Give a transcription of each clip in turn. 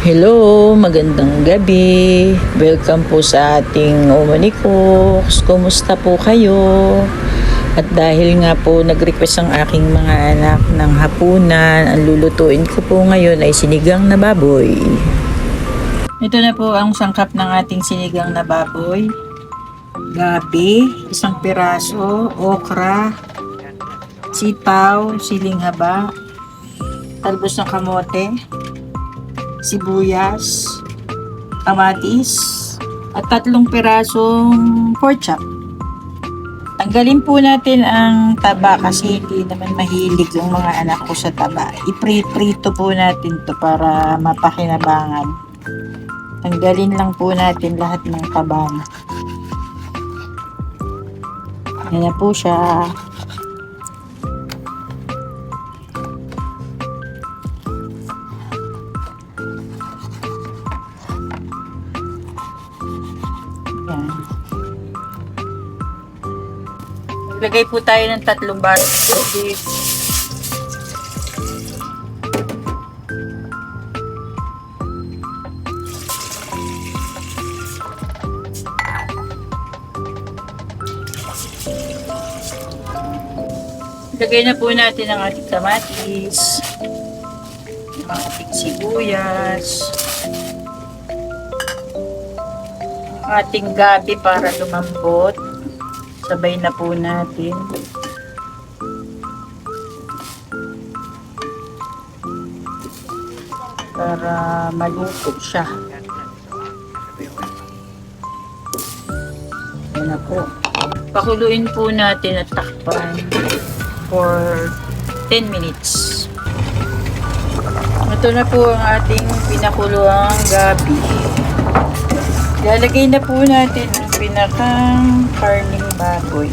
Hello, magandang gabi. Welcome po sa ating Omani Cooks. Kumusta po kayo? At dahil nga po nag-request ang aking mga anak ng hapunan, ang lulutuin ko po ngayon ay sinigang na baboy. Ito na po ang sangkap ng ating sinigang na baboy. Gabi, isang piraso, okra, sitaw, siling haba, talbos ng kamote, sibuyas, kamatis, at 3 pirasong pork chop. Tanggalin po natin ang taba kasi hindi naman mahilig yung mga anak ko sa taba. Iprito po natin to para mapakinabangan. Tanggalin lang po natin lahat ng taba. Ayan na po siya. Yan. Maglagay po tayo ng 3 baso tubig. Lagay na po natin ang ating kamatis, ang ating sibuyas, ating gabi para lumambot. Sabay na po natin. Para maluto siya. Ayan na po. Pakuluin po natin at takpan for 10 minutes. Ito na po ang ating pinakuluang gabi. Lalagay na po natin ang pinakang karning baboy.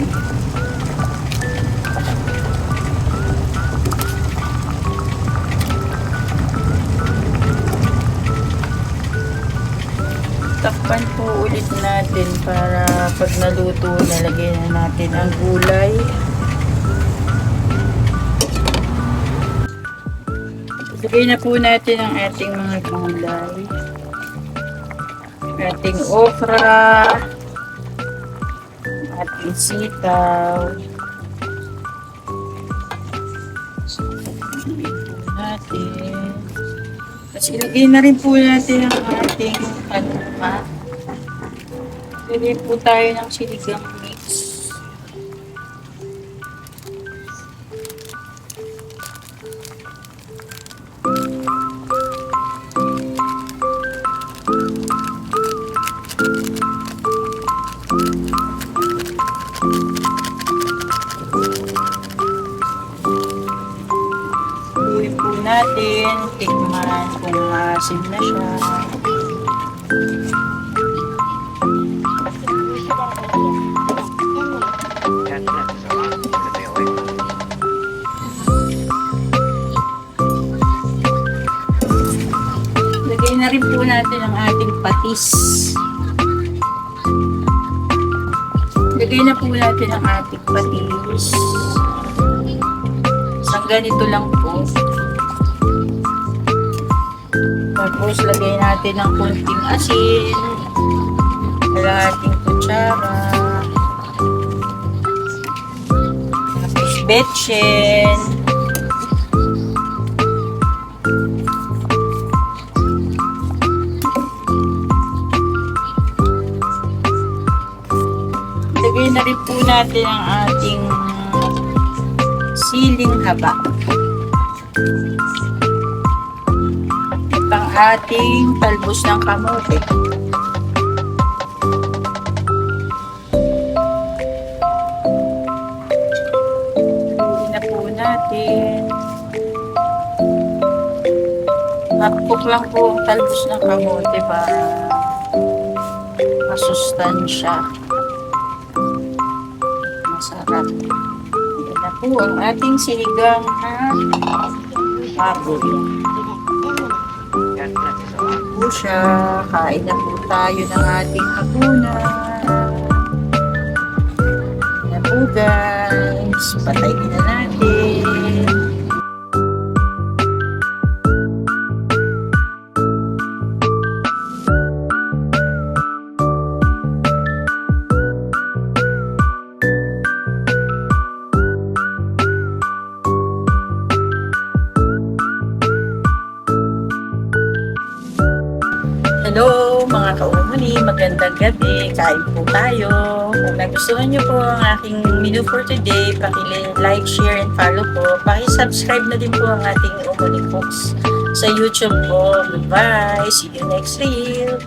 Takpan po ulit natin para pag naluto, nalagay na natin ang gulay. Lagay na po natin ang ating mga gulay. Ating okra, ating sitaw, natin. Tapos ilagay na rin po natin ang ating kanuma. Ilagay po tayo ng sinigang mix. Iluin po natin, tikman kung maasim na siya. Lagay na rin po natin ang ating patis. Lagay na po natin ang ating patis. Isang ganito lang po. Tapos lagay natin ng konting asin. Kalahating kutsara. Tapos betchin. Lagay na rin po natin ang ating siling haba. At ang ating talbos ng kamote. Lagay na po natin. Nakapok lang po ang talbos ng kamote para masustansya. Masarap. Yan na po ang ating sinigang na baboy. Po siya. Kain na po tayo ng ating hapunan. Yan na po guys. Patayin na natin. Hello mga kaumuni, magandang gabi, kain po tayo. Kung nagustuhan niyo po ang aking menu for today, paki-like, share, and follow po. Paki-subscribe na din po ang ating Umuni Cooks sa YouTube po. Goodbye, see you next reel.